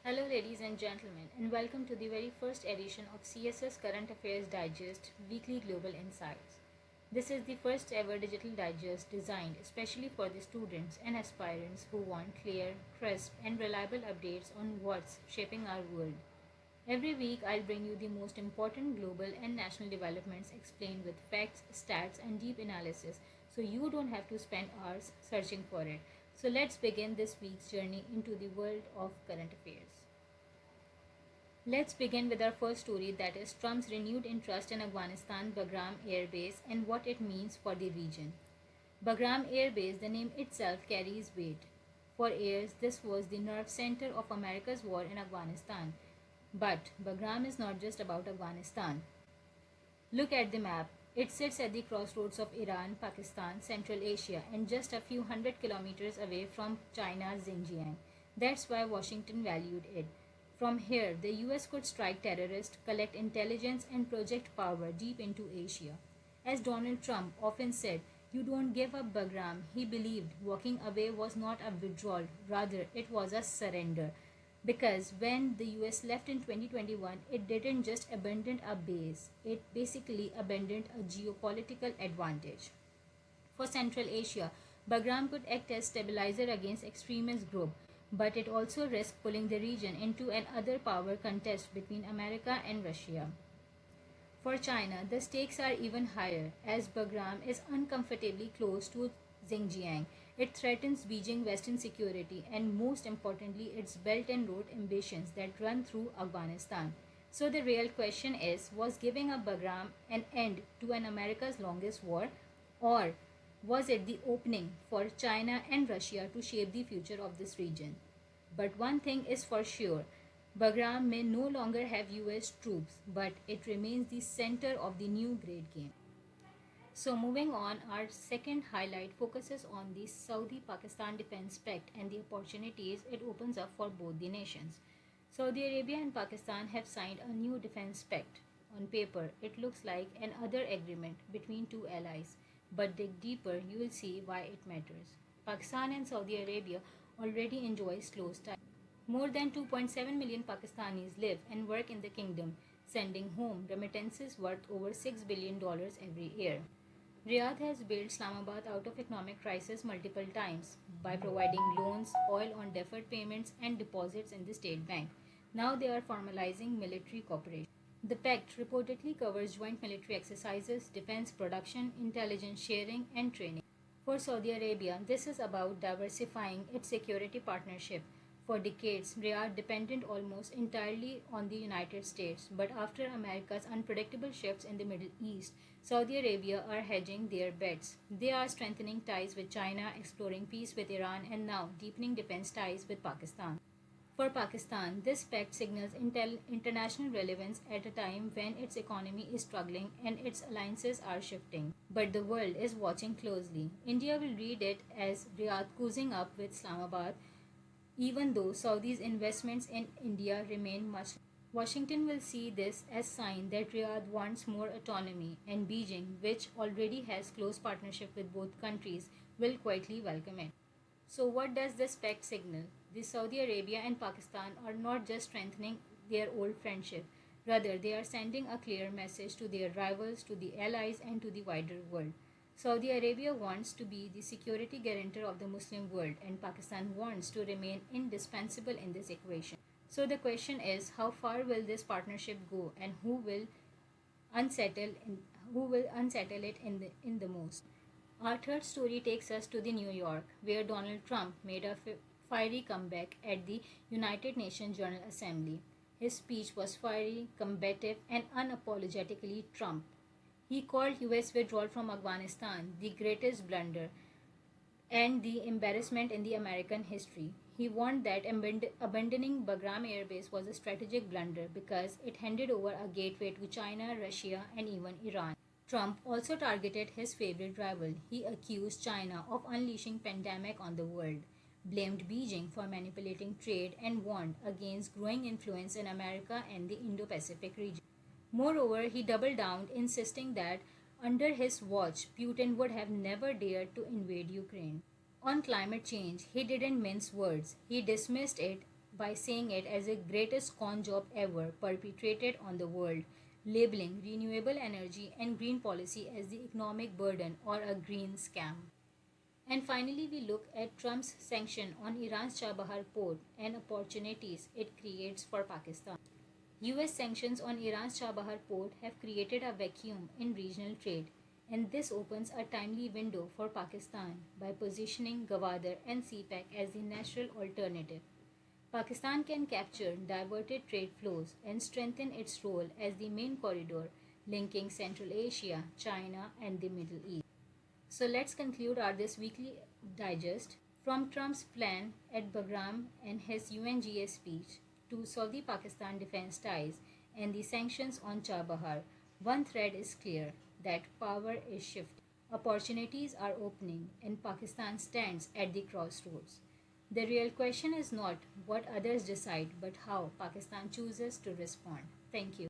Hello, ladies and gentlemen, and welcome to the very first edition of CSS Current Affairs Digest Weekly Global Insights. This is the first ever digital digest designed especially for the students and aspirants who want clear, crisp, and reliable updates on what's shaping our world. Every week, I'll bring you the most important global and national developments explained with facts, stats, and deep analysis so you don't have to spend hours searching for it. So, let's begin this week's journey into the world of current affairs. Let's begin with our first story, that is Trump's renewed interest in Afghanistan Bagram Air Base and what it means for the region. Bagram Air Base, the name itself carries weight. For years, this was the nerve center of America's war in Afghanistan. But Bagram is not just about Afghanistan. Look at the map. It sits at the crossroads of Iran, Pakistan, Central Asia, and just a few hundred kilometers away from China's Xinjiang. That's why Washington valued it. From here, the US could strike terrorists, collect intelligence, and project power deep into Asia. As Donald Trump often said, you don't give up Bagram. He believed walking away was not a withdrawal, rather, it was a surrender. Because when the US left in 2021, it didn't just abandon a base, it basically abandoned a geopolitical advantage. For Central Asia, Bagram could act as stabilizer against extremist groups, but it also risked pulling the region into an other power contest between America and Russia. For China, the stakes are even higher as Bagram is uncomfortably close to Xinjiang. It threatens Beijing Western security and, most importantly, its Belt and Road ambitions that run through Afghanistan. So, the real question is, was giving up Bagram an end to an America's longest war, or was it the opening for China and Russia to shape the future of this region? But one thing is for sure, Bagram may no longer have US troops, but it remains the center of the new Great Game. So, moving on, our second highlight focuses on the Saudi Pakistan Defense Pact and the opportunities it opens up for both the nations. Saudi Arabia and Pakistan have signed a new defense pact. On paper, it looks like another agreement between two allies, but dig deeper, you will see why it matters. Pakistan and Saudi Arabia already enjoy close ties. More than 2.7 million Pakistanis live and work in the kingdom, sending home remittances worth over $6 billion every year. Riyadh has bailed Islamabad out of economic crisis multiple times by providing loans, oil on deferred payments, and deposits in the state bank. Now they are formalizing military cooperation. The pact reportedly covers joint military exercises, defense production, intelligence sharing, and training. For Saudi Arabia, this is about diversifying its security partnership. For decades, Riyadh depended almost entirely on the United States, but after America's unpredictable shifts in the Middle East, Saudi Arabia are hedging their bets. They are strengthening ties with China, exploring peace with Iran, and now deepening defense ties with Pakistan. For Pakistan, this pact signals international relevance at a time when its economy is struggling and its alliances are shifting. But the world is watching closely. India will read it as Riyadh cozying up with Islamabad, even though Saudi's investments in India remain much. Washington will see this as sign that Riyadh wants more autonomy, and Beijing, which already has close partnership with both countries, will quietly welcome it. So, what does this pact signal? The Saudi Arabia and Pakistan are not just strengthening their old friendship, rather, they are sending a clear message to their rivals, to the allies, and to the wider world. Saudi Arabia wants to be the security guarantor of the Muslim world, and Pakistan wants to remain indispensable in this equation. So, the question is, how far will this partnership go, and unsettle in, who will unsettle it in the most? Our third story takes us to the New York, where Donald Trump made a fiery comeback at the United Nations General Assembly. His speech was fiery, combative, and unapologetically Trump. He called US withdrawal from Afghanistan the greatest blunder and the embarrassment in the American history. He warned that abandoning Bagram Air Base was a strategic blunder because it handed over a gateway to China, Russia, and even Iran. Trump also targeted his favorite rival. He accused China of unleashing pandemic on the world, blamed Beijing for manipulating trade, and warned against growing influence in America and the Indo-Pacific region. Moreover, he doubled down, insisting that under his watch, Putin would have never dared to invade Ukraine. On climate change, he didn't mince words. He dismissed it by saying it as the greatest con job ever perpetrated on the world, labeling renewable energy and green policy as the economic burden or a green scam. And finally, we look at Trump's sanction on Iran's Chabahar port and opportunities it creates for Pakistan. US sanctions on Iran's Chabahar port have created a vacuum in regional trade, and this opens a timely window for Pakistan by positioning Gwadar and CPEC as the natural alternative. Pakistan can capture diverted trade flows and strengthen its role as the main corridor linking Central Asia, China, and the Middle East. So let's conclude our this weekly digest. From Trump's plan at Bagram and his UNGA speech to Saudi Pakistan defense ties and the sanctions on Chabahar, one thread is clear that power is shifting. Opportunities are opening, and Pakistan stands at the crossroads. The real question is not what others decide, but how Pakistan chooses to respond. Thank you.